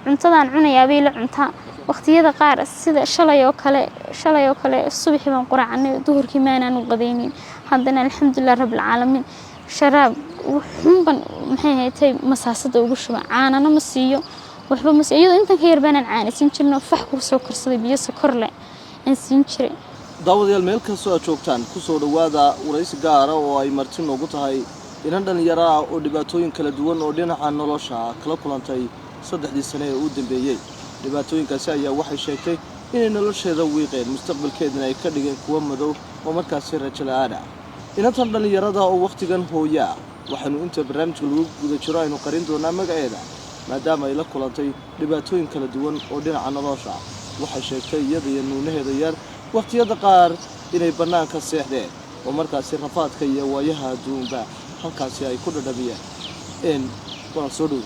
cuntadaan cunayaa bay la cuntaa waqtiyada qaar sida shalay oo kale subaxii baan quraacnay duhurkii maanaan u qadaynin haddana alxamdulilah rabbil caalamiin sharaab xunban maxay haytay masaasada ugu shuba caanana ma siiyo waxba ma siiyo iyadoo intan ka yar baanan caanisin jirno fax ku soo karsaday biyo sokor leh aan siin jiray daawadayaal meel kastoo aad joogtaan ku soo dhawaada waraysi gaar ah oo ay marti noogu tahay inan dhalinyaro ah oo dhibaatooyin kala duwan oo dhinaca nolosha kala kulantay 3 sano ee u dambeeyay dhibaatooyinkaasi ayaa waxay sheegtay inay nolosheeda wiiqeen mustaqbalkeedana ay ka dhigeen kuwa madow oo markaas rajo la'aan ah inantan dhalinyarada oo waqtigan hooya waxaanu inta barnaamijka lagu guda jiro aynu qarin doonaa magaceeda maadaama ay la kulantay dhibaatooyin kala duwan oo dhinaca nolosha waxay sheegtay iyada iyo nuunaheeda yar waqtiyada qaar inay banaanka seexdeen oo markaas rafaadka iyo waayaha adduunba halkaas ay ku dhadhabiyeen waan soo dhaw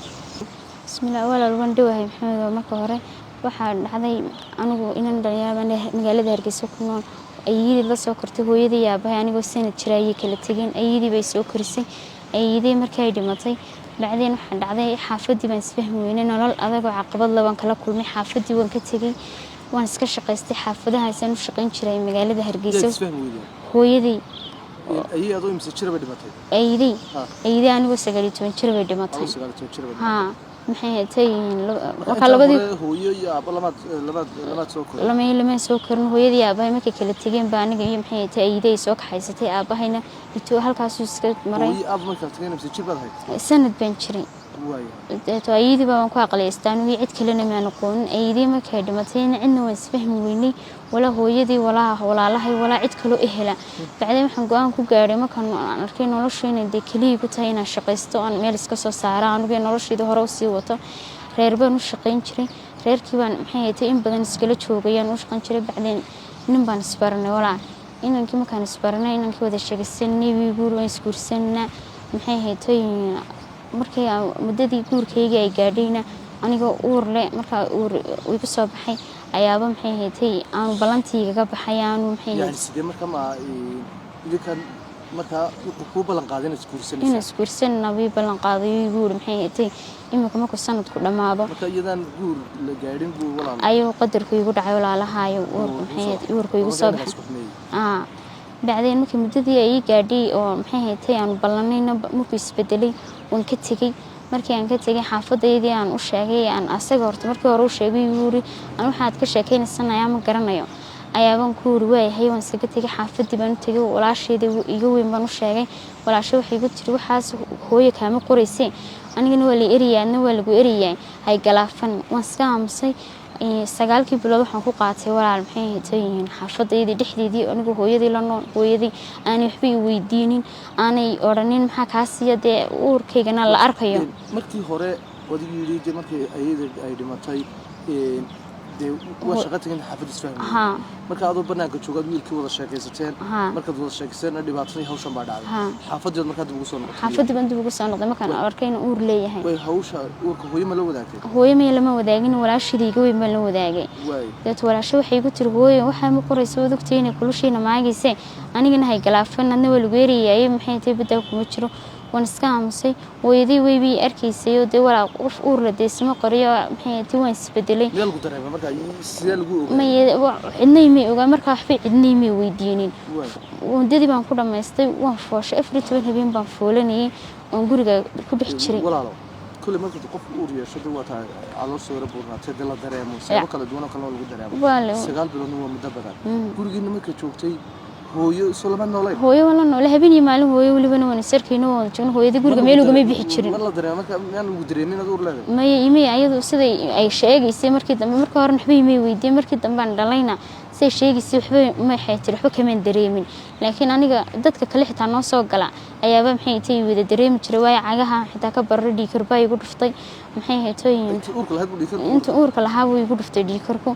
bismillaah walaal waan dhawahay maxamed marka hore waxa dhacday anigu inan dhalinyaro magaalada Hargeysa ku nool ayidii la soo kortay hooyadii aabahay anigoo sanad jiray kala tageen ayidii bay soo korisay ayidii markay dhimatay bacdeen waxa dhacday xaafadii baan isfahmi weynay nolol adag oo caqabad laban kala kulmay xaafadii waan ka tagay waan iska shaqaystay xaafadaha aysan u shaqayn jiray magaalada Hargeysa hooyadii ayidii imse jir bay dhimatay ayidii anigoo 19 jir bay dhimatay ha maxay haytay waxa labadii hooyo iyo aaba lamaad soo koray lama soo korin hooyadii aabahay markay kala tageen baa aniga iyo maxay haytay ayidii soo kaxaysatay aabahayna intuu halkaas iska maray hooyo aaba markay tageen imse jir baad hayd sanad baan jiray ayidii baan ku aqleystaan wii cid kale ma aqoon ayidii markay dhimatay cidna waan isfahmi weynay wala hooyadii walaalahay wala cid kale u hela bacdeen waxaan go'aan ku gaaray markaan arkay noloshayna de kaliya ku tahay inaan shaqaysto aan meel iska soo saaro anigu noloshayda hore u sii wato reer baan u shaqayn jiray reerkii baan maxay haytay in badan iskala joogayaan u shaqayn jiray bacdeen nin baan isbaranay wala inankii markaan isbaranay inankii wada sheegaysanay wiigur waan isguursanaa maxay haytay markii muddadii guurkayga ay gaadhayna anigoo uur leh marka uur igu soo baxay ayaaba maxay haytay aan balantiiga ka baxay aan maxay yani sidee marka ma idinkan marka ku balan qaadin iskuursanaa way balan qaaday guur maxay haytay imika marka sanadku dhamaado marka iyadan guur la gaadhin buu walaal ayuu qadarku igu dhacay walaalahaayo uur maxay haytay uurku igu soo baxay bacdeen markii muddadii ay gaadhay oo maxay haytay aan balanayna markuu isbedelay waan ka tagay markii aan ka tagay xaafadeedii aan u sheegay aan asaga horta markii hore u sheegay yuuri aan waxaad ka sheekeynaysanaya ma garanayo ayaaban ku waayay waan iska tagay xaafadii baan u tagay walaasheedii iga weyn baan u sheegay walaashay waxay igu tiri waxaas hooyo kaama qoraysay anigana waa la eriyaadna waa lagu eriyaa hay galaafan waan iska aamusay 9 bilood waxaan ku qaatay walaal maxay haytay xaafadeedii dhexdeedii anigu hooyadii la nool hooyadii aan waxba i weydiinin aanay oranin maxaa kaasiya de uurkaygana la arkayo markii hore wadiga yiri markii ay dhimatay waa shaqo tagin xaafadis fahmay marka aad banaanka joogad wiilkii wada sheekaysateen marka wada sheekaysan dhibaatadii hawshan baa dhacday xaafadeed marka dib ugu soo noqday xaafadii baan dib ugu soo noqday markaan arkayna uur leeyahay way hawsha uurka hooyo ma la wadaagtay hooyo ma lama wadaagin walaashayga weyn baan la wadaagay dad walaashay waxay igu tiri hooyo waxa ma qorayso wadugtayna kulushiina maagayse anigana hay galaafan adna waa lagu eriyay maxay tahay badaa kuma jiro waan iska aamusay hooyadii way arkaysay oo de walaal qof uur la deysmo qoriyo maxay tahay waan isbedelay meel lagu dareemay marka sidee lagu ogaay ma cidnay ma ogaa marka waxba cidnay ma weydiinin wadadii baan ku dhameystay waan fooshay afritoon habeen baan foolanayay oo guriga ku dhex jiray walaalo كل ما كنت قف أوريا شو دوّت على صورة بورنا تدل درهم وسبب كلا دونا كلا لو درهم سجال بلون هو مدبر كل جينا ما كتشوفتي هو سلمان نولي هو ولا نولي هبني معلوم هو اللي بنو نسير كينو شون هو يدي جورج ميلو جمي بيحكيرين والله درهم ما كان مدريمين هذول لا ما يمي أيضا سيد أي شيء يصير كده مركار نحبي مي ويدي مركز دم لينا سي شيء يصير حبي ما حياتي حبي كمان دريمين لكن أنا دتك كليحة عن نص وقلع أيام محيتي وإذا دريم تروي عجها حتى كبر دي كربا يقول فطي محيتي أنت أورك الهوا يقول فطي دي كركو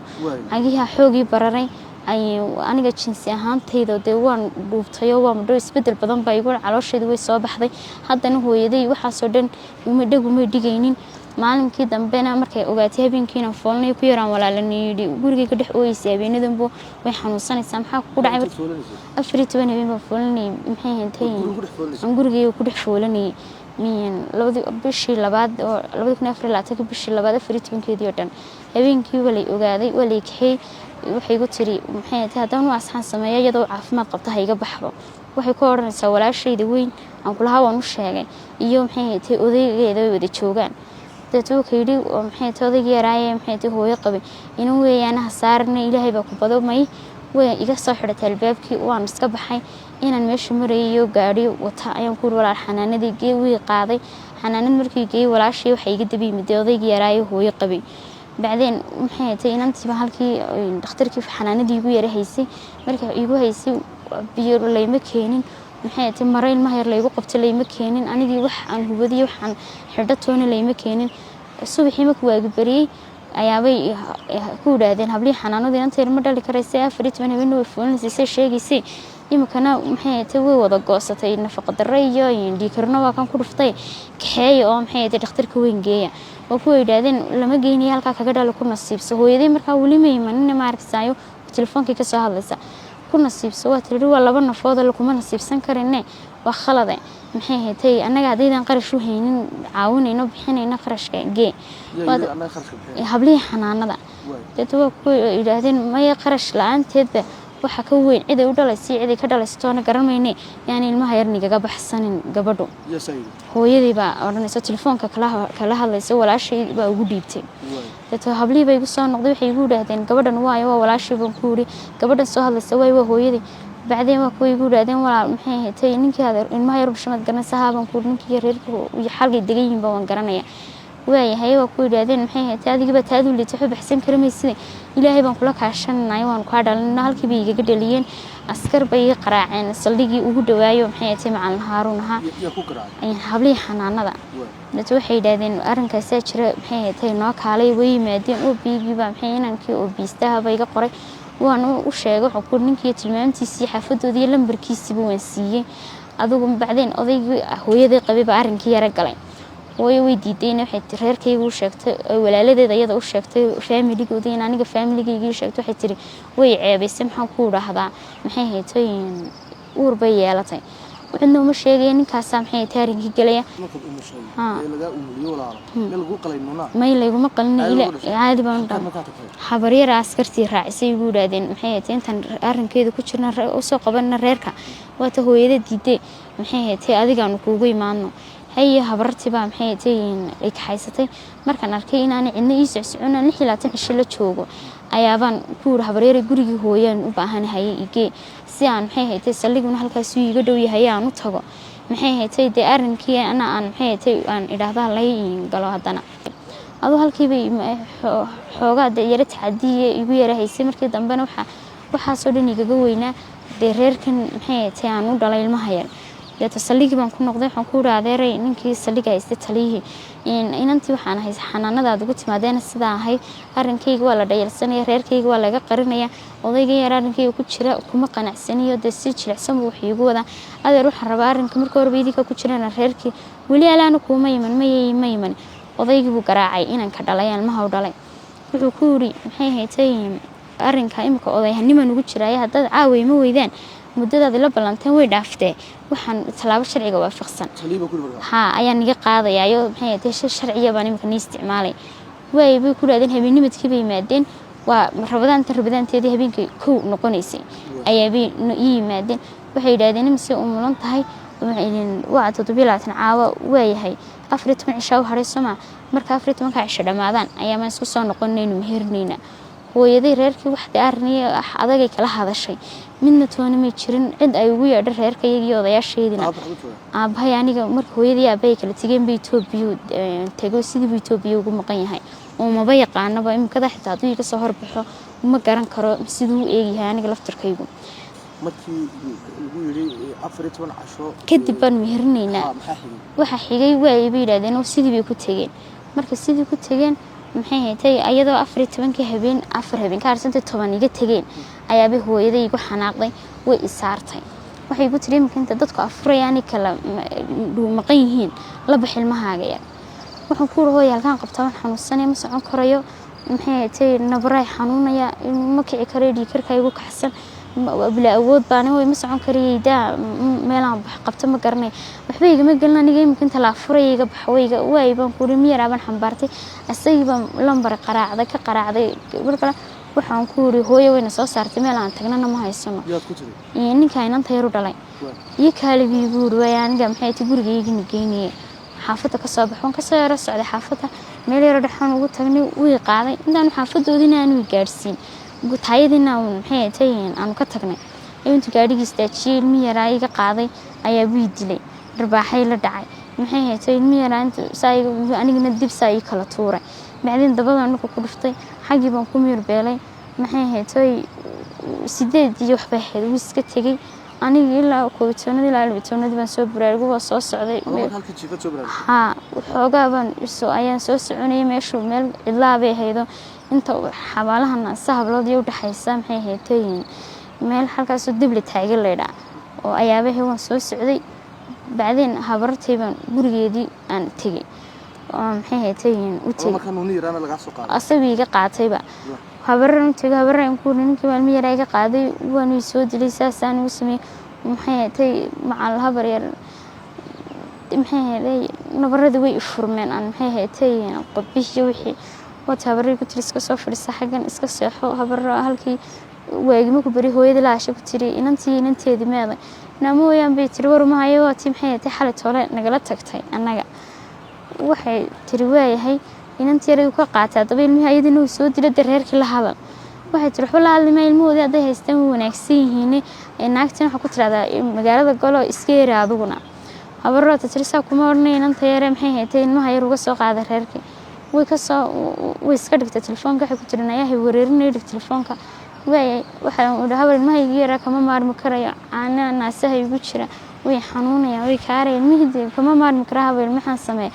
عجها حوجي برري أي أنا قد شنسي هان تيدا دوان بوفتيا ومدرس بدل بدن بايقول على شيء دوي صباح ذي حتى إنه هو يدي وحصدن ومدق ومدق جينين معلم كده بينا مركي وقتها بين كنا فلني كيران ولا لني دي جورجي كده حويس يا بين ذنبو ويحنوسني سامحة كده عبد أفريت وين بين فلني محين تين عن جورجي وكده فلني labadii bishii labaad oo 2024 bishii labaad 14keedii oo dhan habeenkii walay ogaaday walay kaxay waxay ku tiri maxay tahay haddaan wax saxan sameeyo iyadoo caafimaad qabta ha iga baxdo waxay ku oranaysaa walaashayda weyn aan kula waan u sheegay iyo maxay tahay odaygeeda wada joogaan dadku kaydi oo maxay tahay odayga yaraaye maxay tahay hooyo qabay inuu weeyaan hasaarna ilaahay baa ku badomay way iga soo xidhatay albaabkii waan iska baxay inaan meesha marayo gaari wata ayaan ku walaal xanaanadii geey qaaday xanaanad markii geey walaashay waxay iga dabiimid odayga yaraaye hooyo qabay بعدين maxay tahay inantii halkii dhakhtarkii xanaanadii igu yara haysay markii igu haysay biyo leeyma keenin maxay tahay mareen ma yar leeygu qabtay leeyma keenin anigii wax aan hubadiyo waxaan xidhatoona leeyma keenin subaxii markii waa bariyay ayaabay ku dhaadeen hablii xanaanadii inta yar ma dhali karaysay 14 habeen way fuulinaysa sheegaysay imkana maxay tahay way wada goosatay nafaqo darro iyo dhiikarna waa kan ku dhuftay kaxeey oo maxay tahay dhakhtarka weyn geeya oo ku yiraahdeen lama geeyay halka kaga dhalo ku nasiibso hooyaday markaa wali ma imanin ma arkaysayo telefoonka ka soo hadlaysa ku nasiibso waa tiri waa laba nafood la kuma nasiibsan karinne waa khalad maxay tahay anaga hadaydan qarash u haynin caawinayno bixinayna qarashka gee hablii xanaanada dadku ku yiraahdeen ma qarash la'aanteedba waxa ka weyn cid ay u dhalaysay cid ay ka dhalaystoona garanayne yaani ilmaha yar nigaga baxsanin gabadhu hooyadii baa oranaysa telefoonka kala hadlaysa walaashay baa ugu dhiibtay dadka hablii bay ugu soo noqday waxay ugu yiraahdeen gabadhan waa walaashay baan ku yiri gabadhan soo hadlaysa way hooyadii بعدين ما كوي يقول بعدين ولا محيه تي نينك هذا ما يرب شمت قرن سحابا كور نينك يرير ويحلق الدقيقين بوان قرنيا ويا هاي وكوي بعدين محيه تي هذه جبت هذا اللي تحب حسين كرمي السنة إلهي بنقولك عشان نايوان قاعد على النهار كبير جدليين عسكر بي قراعين صليجي وجود ويايو محيه تي مع النهار ونها يعني حبلي حنان هذا نتوحي بعدين أرن كسر محيه تي ناك عليه وي مادين وبيجي بمحيه نانكي وبيستها بيجا قري waanu u sheegay wuxuu ninkii tilmaamtiisii xafadoodii lambarkiisii buu siiyay adigu bacdeen odaygii hooyaday qabay arrinkii yara galay way diideen waxay reerkaygu u sheegtay walaaladeeda iyada u sheegtay family-gooda in aniga family-gayga sheegtay waxay tiri way ceebaysay maxaan ku raahdaa maxay haytay uur bay yeelatay cidna uma sheegay ninkaas maxay taariikhii galaya laga umliyo walaalo lagu qalayno ma lagu qalin ila caadi baan xabariyar askartii raacisay ugu dhaadeen maxay tahay intan arrinkeedu ku jirna oo soo qabanna reerka waata hooyada diiday maxay tahay adigaan kuugu imaano hay habartii baa maxay tahay ay ka haysatay markaan arkay inaan cidna ii socon 26 cisho la joogo ayaabaan ku habariyar gurigii hooyaan u baahanahay igee si aan maxay tahay saliguna halkaas iiga dhow yahay aan u tago maxay tahay de arrinkii aan maxay tahay aan iraahdaa lay galo hadana adoo halkii bay xoogaa yara taxadiye igu yara haysay markii dambena waxa soo dhan igaga weynaa de reerkan maxay tahay aan u dhalay ilmaha yar dadka saligi baan ku noqday waxaan ku raadeeray ninkii saliga haystay taliyay inantii waxaan haysay xanaanada ugu timaadeen sida ahay arrinkayga waa la dhayalsanay reerkayga waa laga qarinaya odayga yar arrinkayga ku jira kuma qanacsaniyo de si jilicsan buu igu wada adeer waxaan rabaa arrinka markii hore beedika ku jirana reerkii wali alaana kuma iman odaygu buu garaacay inaan ka dhalay ilmaha u dhalay wuxuu ku yiri maxay haytay arrinka imka odayhanimo ugu jiray hadda caaway ma weydaan muddada la balanteen way dhaaftay waxaan talaabo sharciga waafaqsan ayaan niga qaadayaa maxay tahay sharciga baan imka ni isticmaalay way bay ku raadeen habeenimidkii bay maadeen waa rabadaanteedii habeenkii kow noqonaysay ayaa bay yimaadeen waxay yiraahdeen mise umulan tahay waa 7 caawa waayahay 14 cisho haray soma marka 14 cisho dhamaadaan ayaa ma isku soo noqonayno meherniina hooyaday reerkii wax daarniyo adagay kala hadashay midna toona ma jirin cid ay ugu yeedhay reerkayga iyo odayaasheedina aabbahay aniga markii hooyadii aabay kala tigeen bay Itoobiya tago sidii Itoobiya ugu maqan yahay oo ma yaqaanaba imkada xitaa haduu iga soo horbaxo ma garan karo siduu eeyahay aniga laftarkaygu markii ugu yiri 14 casho kadib baan meherneynaa waxa xigay way yiraahdeen oo sidii bay ku tageen marka sidii ku tageen maxay haytay ayadoo 14 habeen 4 habeen ka harsantay 10 iga tageen ayaa bay hooyaday igu xanaaqday way isaartay waxay igu tiri inta dadku afurayaan kala maqan yihiin la baxilmahaaga yar waxaan ku rooyay halkaan qabtaa xanuunsanay ma socon karayo maxay haytay nabray xanuunaya ma kici karo dhiikarka igu kaxsan bila awood baan way ma socon kariyay meelaan bax qabto ma garanay waxba igama galna aniga inta la furayga baxwayga way baan ku rimiyay raaban xambaartay asayba lambar qaraacday ka qaraacday marka waxaan ku ri hooyo wayna soo saartay meel aan tagnana ma haysano yaad ku tiri ninka inaan tayru dhalay iyo kaaligi guur way aniga maxay ti gurigeyga geyniyay xaafada ka soo baxoon ka soo yara socday xaafada meel yar dhaxan ugu tagnay way qaaday intaan xaafadoodina aanu gaarsiin gutayadina maxay taayeen aanu ka tagnay intuu gaadhigiis daajiyay ilmi yaraa iga qaaday ayaa bii dilay darbaaxay la dhacay maxay taayeen ilmi yaraa intuu saayga anigana dib saay kala tuuray bacdin dabada anigu ku dhuftay xagii baan ku miir beelay maxay taayeen 8 iyo waxba xid iska tagay aniga ilaa koobitoonada ilaa albitoonada baan soo buraargo waa soo socday halka jiifad soo buraargo waxoogaa baan ayaan soo soconayay meeshu meel cidlaa bay haydo inta xabaalahana sahablood iyo dhaxaysa maxay hayteen meel halkaas dib la taagan leedaa oo ayaabahay waan soo socday bacdeen habartay baan gurigeedii aan tagay oo maxay hayteen u tagay marka uu niirana laga soo qaaday asabiga qaatayba habarran tagay habarran ku ninkii waan miyay iga qaaday waan soo dilay saasaan u sameeyay maxay haytay macal habar yar maxay hayay nabarada way furmeen aan maxay haytay qodbiyo wixii wataabari ku tiriska soo fadhiisa xagan iska seexo habarra halkii waagima ku bari hooyada laasha ku tiri inanteedii meeday naamooyaan bay tiri war ma hayo waati maxay haytay xalay toole nagala tagtay annaga waxay tiri waayahay inantii yar ka qaataa daba ilmihi ayadina uu soo dilay reerkii la hadal waxay tiri waxba la hadlay ilmahoodii haday haystaan wanaagsan yihiin naagtan waxa ku tiraada magaalada galo iska yeeri aduguna habarro tiri saa kuma ornay inanta yar maxay haytay ilmaha yar uga soo qaaday reerkii way iska dhigtay telefoonka waxa ku jirnaa yahay wareerinay dhig telefoonka waxa uu dhahay ilmaha yar kama maarmi karayo aana naasaha igu jira way xanuunaya way kaareen ilmihii kama maarmi karayo ilmahan sameey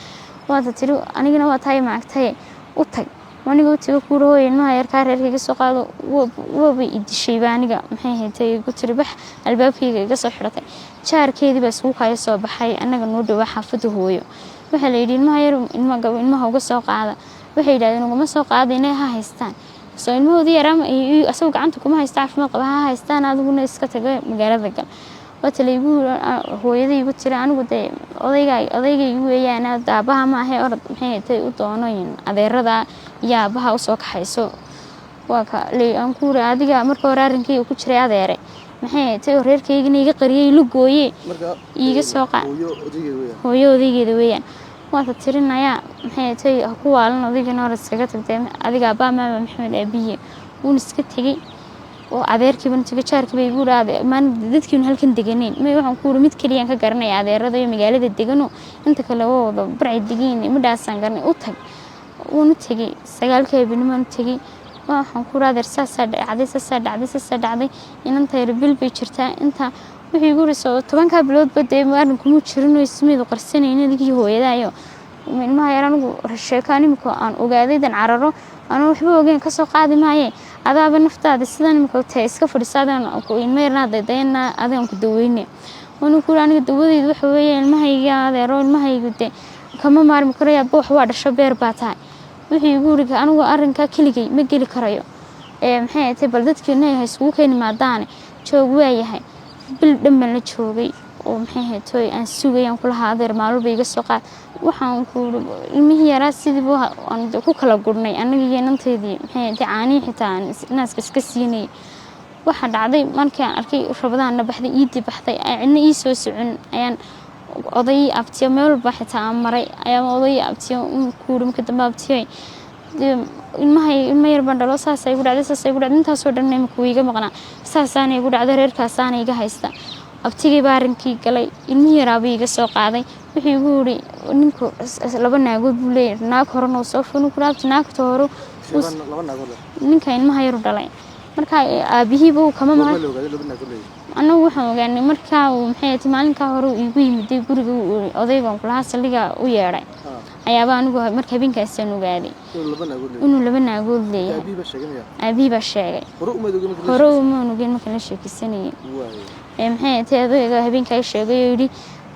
waad tiri anigana waa tahay maagtay u tag aniga u tago ku rooyay ilmaha yar ka reerkayga soo qaado way idishay baaniga maxay haytay ku tiri bax albaabkayga iga soo xiratay jaarkeedii baa isku kaayo soo baxay anaga noo dhaw xaafada hooyo waxa la yiri ilmaha yar ilmaha uga soo qaada waxay yiraahdeen ugama soo qaada inay haystaan soo ilmahoodii yaram asoo gacanta kuma haysta caafimaad qaba haystaan adiguna iska tagay magaalada gal wataleebu hooyadii igu tiri anigu de odayga igu weeyaan aabaha ma ahay orod maxay tahay u doonooyin adeerada iyo aabaha u soo kaxayso waa ka aan ku raa adiga marka hore arrinkii ku jiray adeere maxay tahay reerkayga iga qariyay lu gooyay iga soo qaa hooyo odaygeeda weeyaan waa tirinaya maxay tahay ku waalan odayga noor iskaga tagtay adiga aabaha maama maxamed abiye uu iska tagay oo adeerkii ban taga jaarkii bay igu raade maan dadkiin halkan deganeen ma waxaan ku mid kaliya ka garanay adeerada iyo magaalada degano inta kale wada barcay degan ma dhaasan garanay u tag uu tagay sagaalkii biniman tagay waxaan ku raadeer saasa dhacday inanta yar bil bay jirtaa inta wixii igu risoo 10 bilood baday maarin kuma jirin oo ismeedu qarsanayeen adigii hooyadaayo ilmaha yar anigu sheekaanimko aan ogaaday dan cararo aan waxba ogeyn ka soo qaadi maaye adaaba naftaada sidan imka tahay iska fadhiisadaan oo ilmeerna dadayna adaan ku daweynay wana ku aniga dawadeedu waxa weeyeen ilmahayga adeero ilmahaygu de kama maarmi karayaa wax waa dhasho beer baa tahay wixii guriga anigu arrinka kiligay ma geli karayo maxay tahay bal dadkiina ay isugu keen maadaan joog waayahay bil dhammaan la joogay oo maxay tahay aan sugayaan kula haadeer maalmo iga soo qaad waxaan ku ilmihii yaraa sidii aan ku kala gurnay aniga iyo inanteedii maxay tahay caani xitaa naaska iska siinay waxa dhacday markii aan arkay rabadaan baxday iidii baxday cidna ii soo socon ayaan oday abtiyo meel walba xitaa maray ayaan oday abtiyo ku markii dambe abtiyay ilma yar baan dhalo saasay igu dhacday intaasoo dhan imku iga maqnaa saasaan igu dhacday reerkaasaan iga haysta abtigii baarinkii galay ilmi yaraabay iga soo qaaday wixii ugu yiri ninku laba naagood buu leeyahay naag horena oo soo funu ku raabti naagta hore laba naagood ninka ilmaha yar u dhalay marka aabihii buu kama maray anagu waxaan ogaanay marka uu maxay tahay maalinka hore igu yimid guriga odaygan kula saliga u yeeray ayaaba anigu marka habeenkaas aan ogaaday inuu laba naagood leeyahay aabiba sheegay hore uma ogeyn marka la sheekaysanay maxay tahay odayga habeenka ay sheegay yiri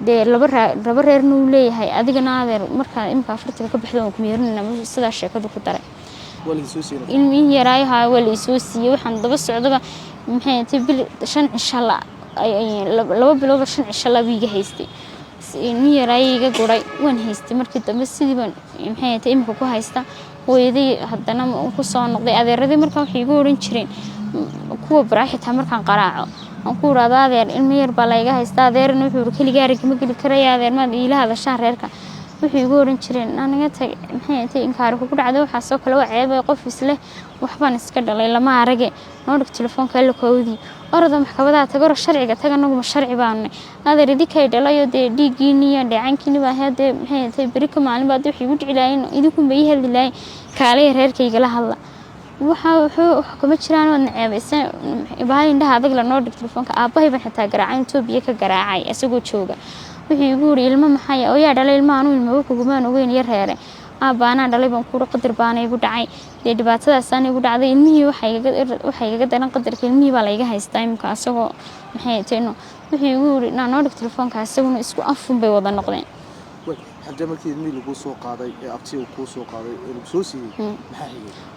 de laba reerna uu leeyahay adigana adeer marka imka afarta ka baxdo ku meerinna sida sheekadu ku daray ilmihii yaraayaha waa la isoo siiyey waxaan daba socdaba maxay tahay bil 5 cisho la laba bilood 5 cisho la biiga haystay ilmihii yaraayiga guray waan haystay markii dambe sidii baan maxay tahay imika ku haysta hooyaday haddana ku soo noqday adeeradii markaa waxay igu oran jireen kuwa baraaxita markaan qaraaco aan ku raado adeer ilmo yar baa la iga haystaa adeerna wuxuu kaliya aragma geli karaya adeer maad ila hadashaan reerka wuxuu igu oran jireen aniga tag maxay tahay inkaar ku dhacday waxa soo kale waa ceeb qof isle waxbaan iska dhalay lama arage noo dhig telefoonka la koodii orada maxkamada tago sharciga taganagu ma sharci baan adeer idikay dhalayo dhiigiini iyo dhacankiini baa hadee maxay tahay bari ka maalin baad wixii u dhicilaayin idinku ma ii hadlaay kaalay reerkayga la hadla wuxuu kuma jiraan oo naceebaysan baa indhaha adag la noo dhig telefoonka aabahay baan xitaa garaacay Itoobiya ka garaacay asagoo jooga wixii igu yiri ilmo maxay oo yaa dhalay ilmo aanu ilmo ku gumaan weyn yar reere aabaana dhalay baan ku qadar baan igu dhacay dhibaatadaas aan igu dhacday ilmihii waxay iga daran qadarka ilmihii baa la iga haystaa imka asagoo maxay tahay wixii igu yiri noo dhig telefoonka asaguna isku afun bay wada noqdeen hadda markii ilmihii lagu soo qaaday ee abtii uu ku soo qaaday ee lagu soo siiyay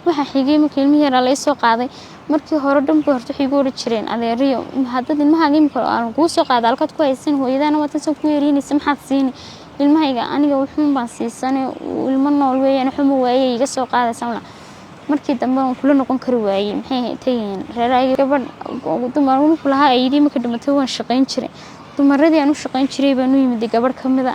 waxa xigay markii ilmihii yar la soo qaaday markii hore dhanba horta waxay igu oran jireen adeeriyo hadda ilmaha imka aan ku soo qaaday halkaad ku haysan hooyadana watan ku yeerinaysa maxaad siini ilmahayga aniga wuxuun baan siisanay ilmo nool weeyaan xumo waayay iga soo qaadaysan markii dambe aan kula noqon kari waayay maxay taayeen reerayga gabadh dumar uu kulaha ayidii markii dhimatay waan shaqayn jiray dumaradii aan u shaqayn jiray baan u yimid gabadh kamida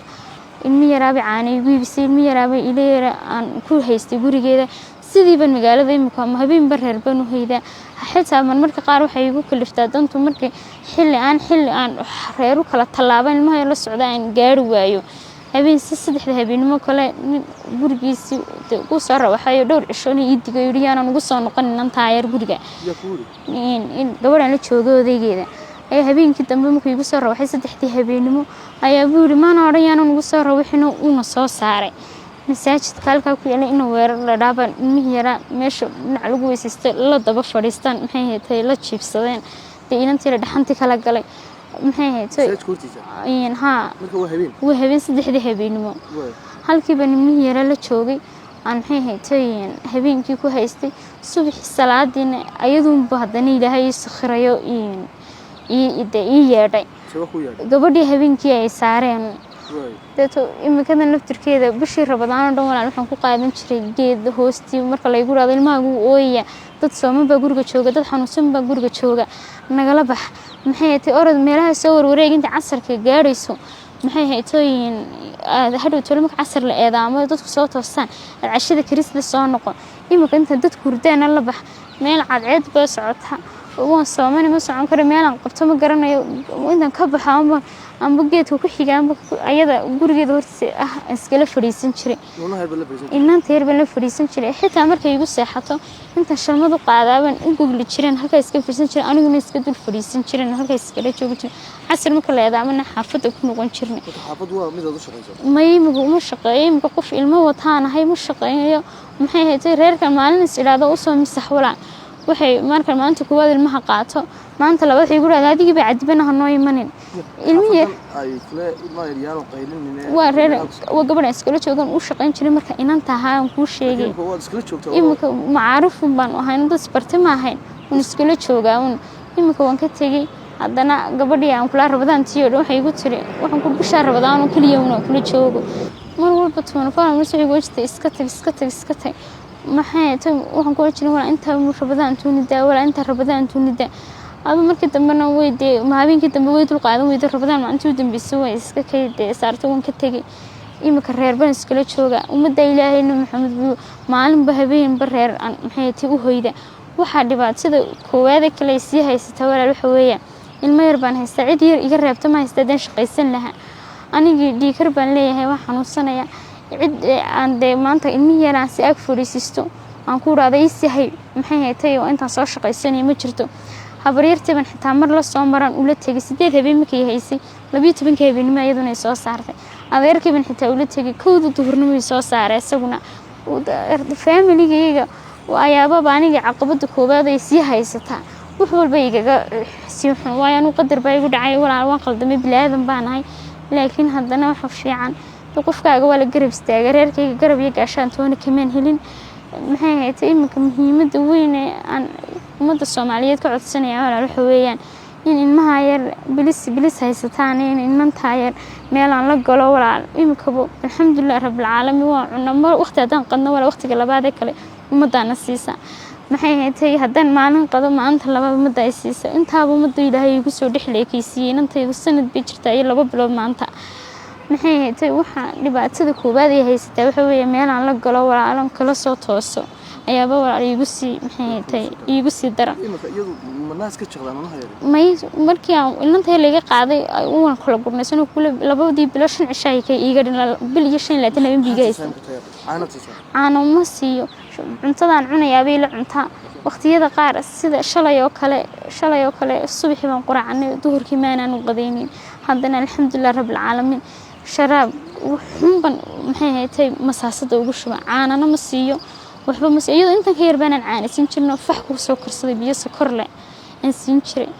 ilmi yaraabi caanay wiibisay ilmi yaraabi ileera aan ku haystay gurigeeda sidii ban magaalada imika habeen bar reer baan u hayda xitaa marka qaar waxay igu kaliftaa dantu markii xilli aan reer u kala talaaban ilmaha la socda aan gaari waayo habeen saddexda habeenimo kale gurigiisi ku soo rawaxay dhowr cisho ii digay yiriyaan ugu soo noqon inaan taayar guriga in gabadhan la joogo odaygeeda ay habeenkii dambe markii igu soo rawaxay saddexdii habeenimo ayaa buuri maana oran ugu soo rawaxino una soo saaray masaajidka halka ku yeelay inuu weerar la dhaaban ilmihii yara meesha dhinac lagu weysistay la daba fadhiistaan maxay tahay la jiibsadeen inantii la dhaxantii kala galay maxay tahay waa habeen saddexdii habeenimo halkii baan ilmihii yara la joogay aan maxay tahay habeenkii ku haystay subaxii salaadiina ayaduunba haddana ilaahay sakhirayo ii yeedhay gabadhii habeenkii ay saareen dadku imikadan laftirkeeda bishii Ramadaan oo dhan walaal waxaan ku qaadan jiray geed hoostii marka la igu raado ilmaha ooya dad sooman baa guriga jooga dad xanuunsan baa guriga jooga nagala bax maxay tahay orod meelaha soo warwareeg inta casarka gaarayso maxay tahay hadhow tolo marka casar la eedaamo dadku soo toostaan cashada Kirista soo noqon imika inta dadku hurdaan la bax meel cadceed baa socota waan sooman ma socon karo meel aan qabto ma garanayo intaan ka baxaanba amba geedka ku xigaan ayada gurigeeda hortiisa iskala fadhiisan jiray inaan teerba la fadhiisan jiray xitaa markay igu seexato inta shalmadu qaadaaban u gogli jireen halka iska fadhiisan jiray aniguna iska dul fadhiisan jireen halka iskala joogi jiray casir marka la eedaamana xaafada ku noqon jirnay xaafadu waa mid aad u shaqeyso ma shaqeeyo ma qof ilmo wataan ahay ma shaqeeyo maxay haytay reerka maalin is iraado u soo misax walaa waxay marka maanta kuwada ilmaha qaato maanta labada waxay guriga adigii bay cadibanaha noo imanin ilmiye ay kale ilmaha yaraan qaylinina waa reer waa gabadha iskala joogan u shaqayn jiray marka inaan tahay aan ku sheegay imika macaarif baan ahayn dad isbartay ma ahayn un iskala joogaa imika waan ka tagay haddana gabadhii aan kula Ramadaan tiyo waxay igu tiri waxaan ku bisha Ramadaan oo kaliya una kula joogo mar walba toona faan ma soo goostay iska tag maxay tahay waxaan ku jirin wala inta Ramadaan tuunida wala inta Ramadaan tuunida aba markii dambena weydii habeenkii dambe way dul qaadan weydii Ramadaan maalintii u dambeysay way iska kaydee saarto waan ka tagay imika reer baan iskala jooga umada Ilaahayna Maxamed maalinba habeenba reer aan maxay tahay u hoyda waxa dhibaatada koowaad kale si haysata walaal waxa weeyaan ilmo yar baan haystaa cid yar iga reebta ma haystaa shaqaysan lahaa anigii dhiikar baan leeyahay wax xanuunsanaya cid aan maanta ilmihii yar aan si ag fariisisto aan ku raaday sihay maxay tahay oo intaan soo shaqaysanay ma jirto habaryartii baan xitaa mar la soo maran ula tagay 8 habeen markay haysay 12 habeenimo iyaduna ay soo saartay adeerkii baan xitaa ula tagay kowda duhurnimo soo saaray isaguna family-gayga ayaaba baaniga caqabada koobaad ay si haysataa wax walba igaga si xun waayaan qadar baa igu dhacay walaal waan qaldamay bilaadan baan ahay laakiin haddana waxa fiican qofkaaga wala garab istaaga reerkayga garab iyo gaashaan toona kamaan helin maxay ahayd iminka muhiimadda weyn ee aan ummadda Soomaaliyeed ka codsanaya walaal waxa weeyaan in ilmaha yar bilis haysataan in inantaa yar meel aan la galo walaal iminkaba alxamdulillaah rabbil caalamiin waa cunno waqti haddaan qadno walaal waqtiga labaad ee kale ummaddaana siisa maxay ahayd haddaan maalin qado maanta labaad ummadda ay siisa intaaba ummadda ilaahay igu soo dhexleekaysiiyey inantaydu sanad bay jirtaa iyo 2 bilood maanta maxay ahayd waxa dhibaatada koobaad ay haysataa waxa weeye meel aan la galo walaalan kala soo tooso ayaaba walaal igu sii maxay ahayd igu sii daran iminka iyadu manaas ka jaqdaan ma hayro may markii aan ilantay laga qaaday waan kala gurnaysan kula labadii bilo 5 cisho ay ka iiga dhin bil iyo 25 habeen biigaysan aana ma siiyo cuntadaan cunayaabay la cuntaa waqtiyada qaar sida shalay oo kale subaxii baan quraacnay duhurkii maanaan u qadaynin haddana alxamdulillaah rabbil caalamiin sharaab wuxuun maxay ahayd masaasada ugu shuba caanana ma siiyo waxba ma siiyo iyadoo intan ka yar baan caanaysan jirno fax ku soo korsaday biyo sokor leh aan siin jiray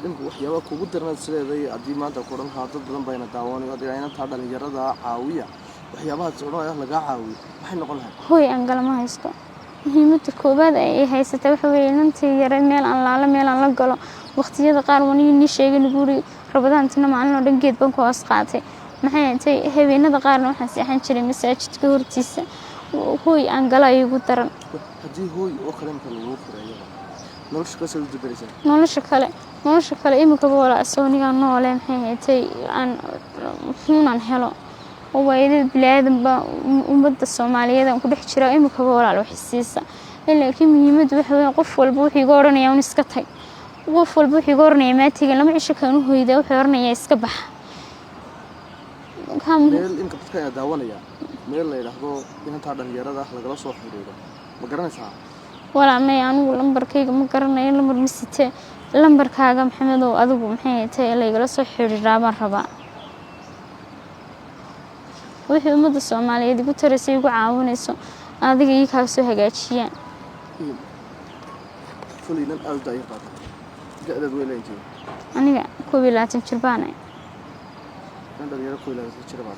dhanka waxyaabo kugu darnaa sideeday haddii maanta ku dhan dad badan bayna daawanayo haddii ayna taa dhalinyarada caawiya waxyaabaha socdaan laga caawiyo maxay noqon lahayd hooy aan galma haysto muhiimadda koobaad ay haysatay waxa weeye inantii yar meel aan la galo waqtiyada qaar wani sheegay guri rabadaantina maalin oo dhan geed baan ku hoos qaatay maxay ahayd habeenada qaarna waxaan seexan jiray masaajidka hortiisa hooy aan gala igu daran haddii hooy oo kale marka lagu furayo nolosha ka soo dibiraysa nolosha kale imika walaal sooniga noole maxay ahayd aan xunan helo oo waayada bilaadamba ummadda Soomaaliyeed aan ku dhex jiro imika walaal wax siisa laakiin muhiimaddu waxa weeye qof walba wuxuu iga oranayaa in iska tag qof walba wuxuu iga oranayaa ma tagay lama cisho kan u hoyda wuxuu oranayaa iska bax meel in ka dadka daawanaya meel la yiraahdo inta dhalinyarada lagala soo xiriiro ma garanaysaa walaal may anigu lambarkayga ma garanayo lambar misite lambarkaaga maxamed oo adigu maxay tahay lagala soo xiriiraa baan rabaa wixii ummadda Soomaaliyeed igu tarisay igu caawinayso adiga ii ka soo hagaajiyaan fulinan alda ay qaad ga'dad weelayntii aniga 22 jir baan dhalinyaro 22 jir baan